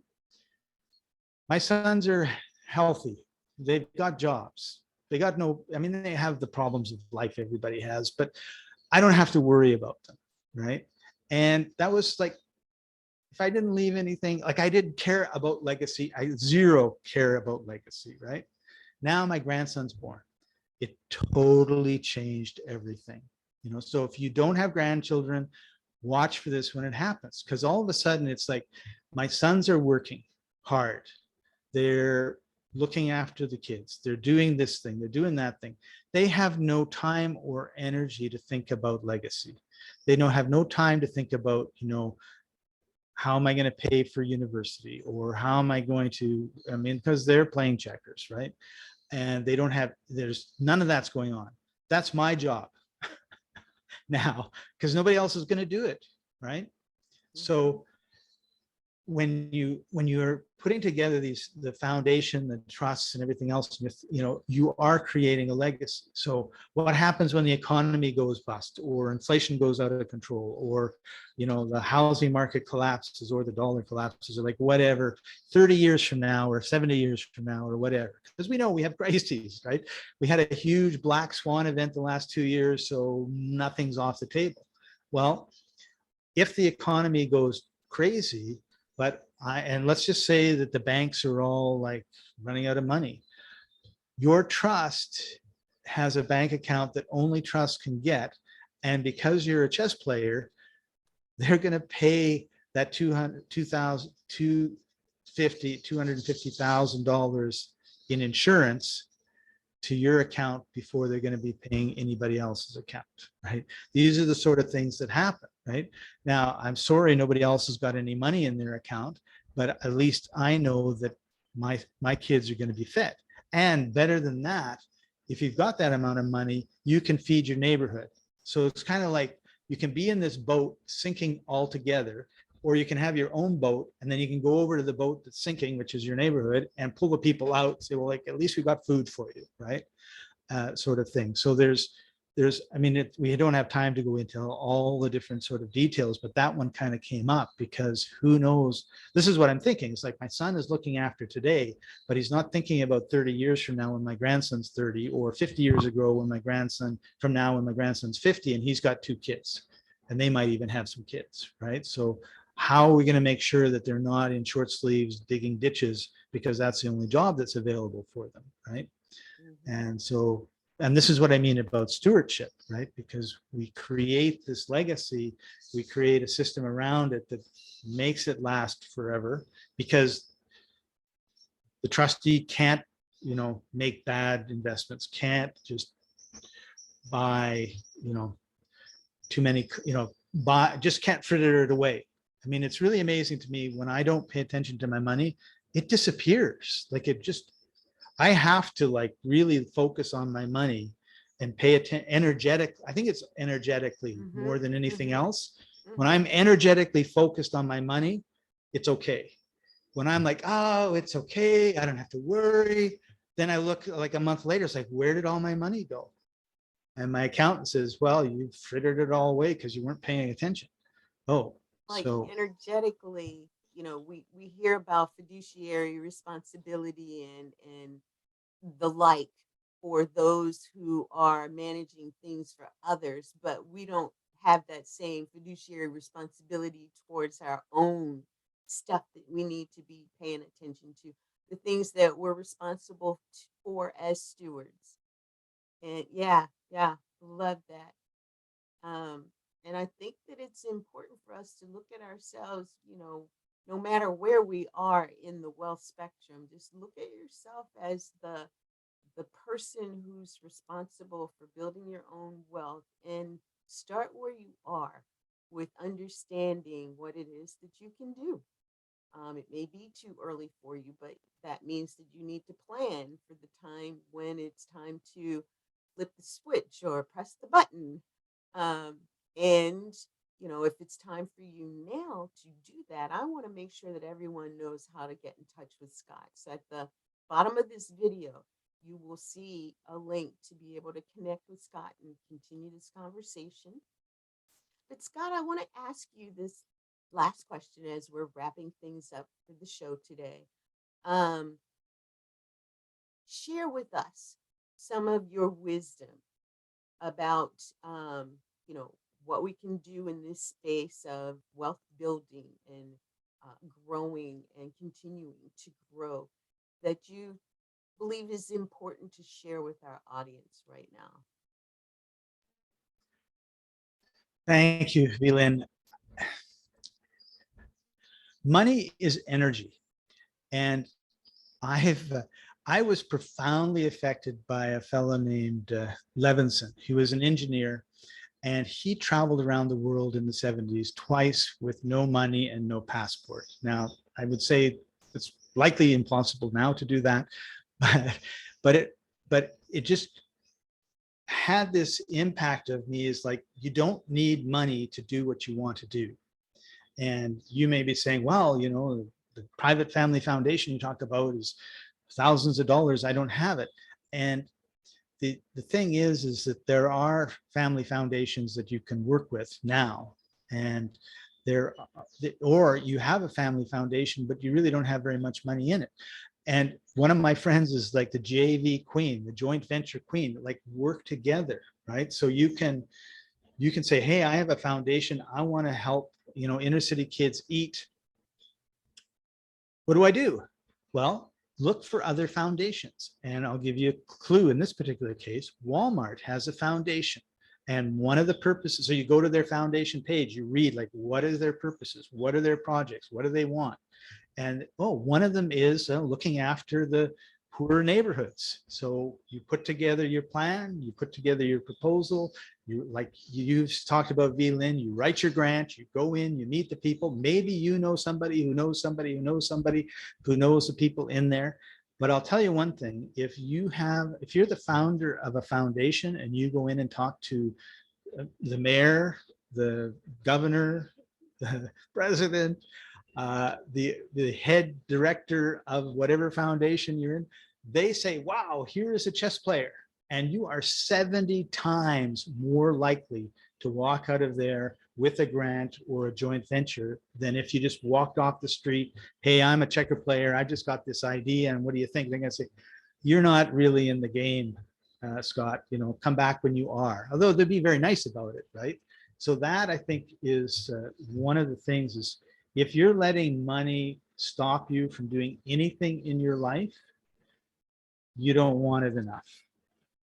my sons are healthy. They've got jobs. They have the problems of life everybody has, but I don't have to worry about them, right? And that was like, if I didn't leave anything, like I didn't care about legacy. I zero care about legacy, right? Now my grandson's born. It totally changed everything. So if you don't have grandchildren, watch for this when it happens, because all of a sudden it's like my sons are working hard. They're looking after the kids. They're doing this thing. They're doing that thing. They have no time or energy to think about legacy. They don't have no time to think about, how am I going to pay for university, or how am I going to, because they're playing checkers, right? And there's none of that's going on. That's my job now, because nobody else is going to do it, right? Mm-hmm. So when you're putting together the foundation, the trusts and everything else, you are creating a legacy. So what happens when the economy goes bust, or inflation goes out of control, or the housing market collapses, or the dollar collapses, or like whatever, 30 years from now or 70 years from now or whatever, because we know we have crises, right? We had a huge black swan event the last 2 years, so nothing's off the table. Well, if the economy goes crazy, and let's just say that the banks are all like running out of money, your trust has a bank account that only trust can get. And because you're a chess player, they're going to pay that $250,000 in insurance to your account before they're going to be paying anybody else's account, right? These are the sort of things that happen, right? Now, I'm sorry nobody else has got any money in their account, but at least I know that my kids are going to be fed. And better than that, if you've got that amount of money, you can feed your neighborhood. So it's kind of like you can be in this boat sinking all together, or you can have your own boat, and then you can go over to the boat that's sinking, which is your neighborhood, and pull the people out, say, well, like, at least we got food for you, right? Sort of thing. So we don't have time to go into all the different sort of details, but that one kind of came up because who knows, this is what I'm thinking. It's like my son is looking after today, but he's not thinking about 30 years from now when my grandson's 30, or 50 years ago when my grandson's 50, and he's got 2 kids, and they might even have some kids, right? So how are we going to make sure that they're not in short sleeves digging ditches because that's the only job that's available for them, right? Mm-hmm. And this is what I mean about stewardship, right? Because we create this legacy, we create a system around it that makes it last forever, because the trustee can't, make bad investments, can't just buy, too many, just can't fritter it away. I mean, it's really amazing to me when I don't pay attention to my money, it disappears. Like I have to like really focus on my money and pay attention I think it's energetically Mm-hmm. more than anything Mm-hmm. else. When Mm-hmm. I'm energetically focused on my money, it's okay. When I'm like, oh, it's okay, I don't have to worry, then I look like a month later, it's like, where did all my money go? And my accountant says, well, you frittered it all away because you weren't paying attention. Oh, Like so energetically, we hear about fiduciary responsibility and the like for those who are managing things for others, but we don't have that same fiduciary responsibility towards our own stuff that we need to be paying attention to, the things that we're responsible for as stewards. And yeah, yeah, love that. Um, and I think that it's important for us to look at ourselves, no matter where we are in the wealth spectrum, just look at yourself as the person who's responsible for building your own wealth, and start where you are with understanding what it is that you can do. It may be too early for you, but that means that you need to plan for the time when it's time to flip the switch or press the button. Um, and, if it's time for you now to do that, I want to make sure that everyone knows how to get in touch with Scott. So at the bottom of this video, you will see a link to be able to connect with Scott and continue this conversation. But Scott, I want to ask you this last question as we're wrapping things up for the show today. Um, share with us some of your wisdom about, you know, what we can do in this space of wealth building and growing and continuing to grow, that you believe is important to share with our audience right now. thank you, Velin. Money is energy. And I've I was profoundly affected by a fellow named Levinson. He was an engineer, and he traveled around the world in the 70s twice with no money and no passport. Now, I would say it's likely impossible now to do that, but but it just had this impact of me, is like, you don't need money to do what you want to do. And you may be saying, well, the private family foundation you talked about is thousands of dollars. I don't have it. And the thing is that there are family foundations that you can work with now. And there, or you have a family foundation, but you really don't have very much money in it. And one of my friends is like the JV queen, the joint venture queen, like work together, right? So you can say, hey, I have a foundation. I want to help, inner city kids eat. What do I do? Well, look for other foundations. And I'll give you a clue. In this particular case, Walmart has a foundation. And one of the purposes, so you go to their foundation page, you read like, what are their purposes? What are their projects? What do they want? And one of them is looking after the poorer neighborhoods. So you put together your plan, you put together your proposal, you've talked about VLIN, you write your grant, you go in, you meet the people. Maybe you know somebody who knows somebody who knows somebody who knows the people in there. But I'll tell you one thing, if you're the founder of a foundation and you go in and talk to the mayor, the governor, the president, the head director of whatever foundation you're in, they say, wow, here is a chess player. And you are 70 times more likely to walk out of there with a grant or a joint venture than if you just walked off the street. Hey, I'm a checker player. I just got this idea. And what do you think? They're going to say, you're not really in the game, Scott. Come back when you are. Although they'd be very nice about it, right? So that I think is one of the things is, if you're letting money stop you from doing anything in your life, you don't want it enough,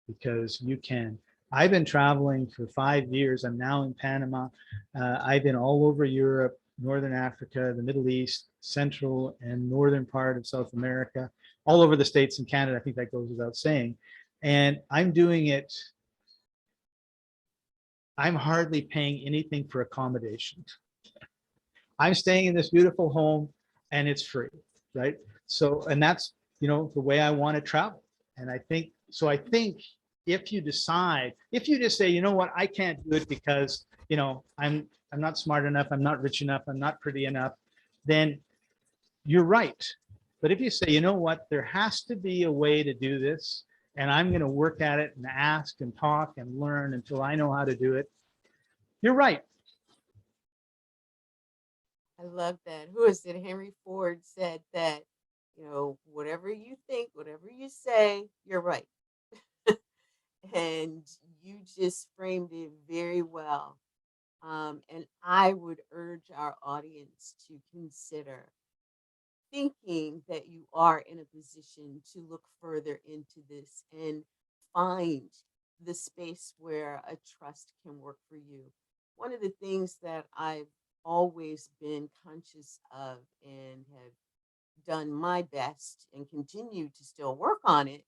because you can. I've been traveling for 5 years. I'm now in Panama. I've been all over Europe, Northern Africa, the Middle East, Central and Northern part of South America, all over the States and Canada. I think that goes without saying. And I'm doing it. I'm hardly paying anything for accommodation. I'm staying in this beautiful home and it's free, right? So, and that's, the way I want to travel. And I think if you just say, what, I can't do it because, I'm not smart enough, I'm not rich enough, I'm not pretty enough, then you're right. But if you say, what, there has to be a way to do this, and I'm going to work at it and ask and talk and learn until I know how to do it, you're right. I love that. Who is it? Henry Ford said that, whatever you think, whatever you say, you're right. And you just framed it very well. And I would urge our audience to consider thinking that you are in a position to look further into this and find the space where a trust can work for you. One of the things that I've always been conscious of and have done my best and continue to still work on it,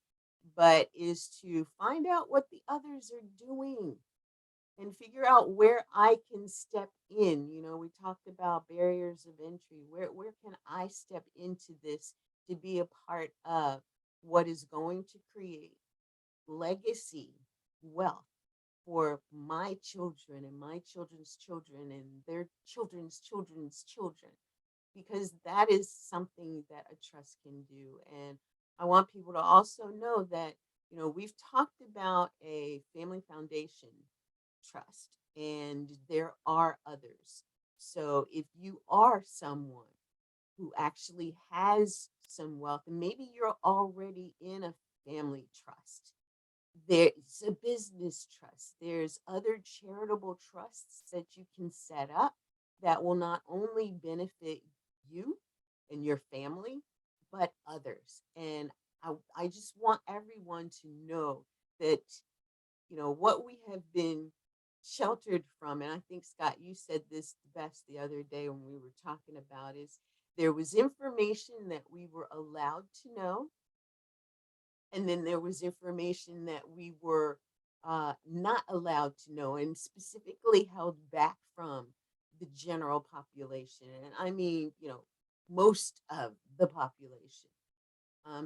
but is to find out what the others are doing and figure out where I can step in. We talked about barriers of entry. Where can I step into this to be a part of what is going to create legacy wealth for my children and my children's children and their children's children's children? Because that is something that a trust can do. And I want people to also know that, we've talked about a family foundation trust, and there are others. So if you are someone who actually has some wealth, and maybe you're already in a family trust, there's a business trust, there's other charitable trusts that you can set up that will not only benefit you and your family, but others. And I just want everyone to know that, what we have been sheltered from, and I think, Scott, you said this best the other day when we were talking about, is there was information that we were allowed to know, and then there was information that we were not allowed to know and specifically held back from the general population. And I mean, most of the population,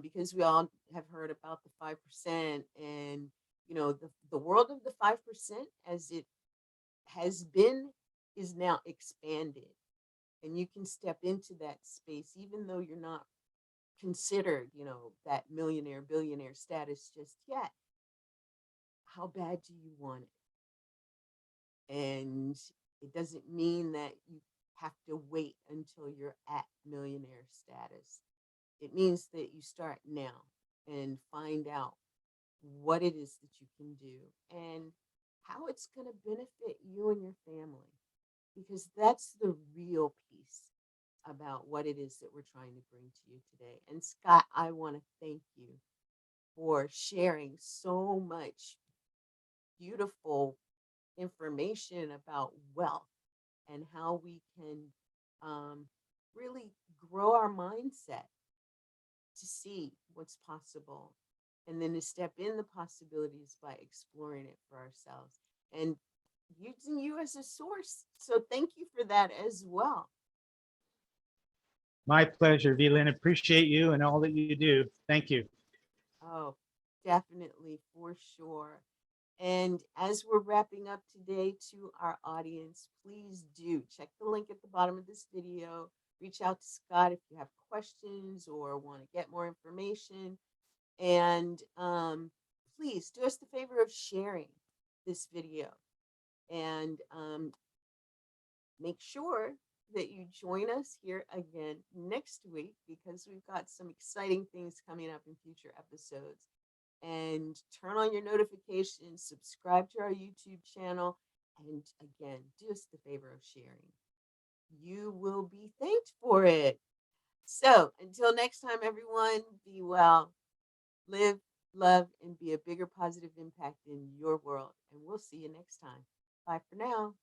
because we all have heard about the 5%, and, the world of the 5%, as it has been, is now expanded. and you can step into that space, even though you're not considered, that millionaire, billionaire status just yet. How bad do you want it? And it doesn't mean that you have to wait until you're at millionaire status. It means that you start now and find out what it is that you can do and how it's going to benefit you and your family, because that's the real piece about what it is that we're trying to bring to you today. And Scott, I want to thank you for sharing so much beautiful information about wealth and how we can really grow our mindset to see what's possible and then to step in the possibilities by exploring it for ourselves and using you as a source. So thank you for that as well. My pleasure, Velin. Appreciate you and all that you do. Thank you. Oh, definitely, for sure. And as we're wrapping up today, to our audience, please do check the link at the bottom of this video. Reach out to Scott if you have questions or want to get more information. And please do us the favor of sharing this video. And make sure that you join us here again next week, because we've got some exciting things coming up in future episodes. And turn on your notifications, subscribe to our YouTube channel, and again, do us the favor of sharing. You will be thanked for it. So until next time, everyone, be well, live, love, and be a bigger positive impact in your world. And we'll see you next time. Bye for now.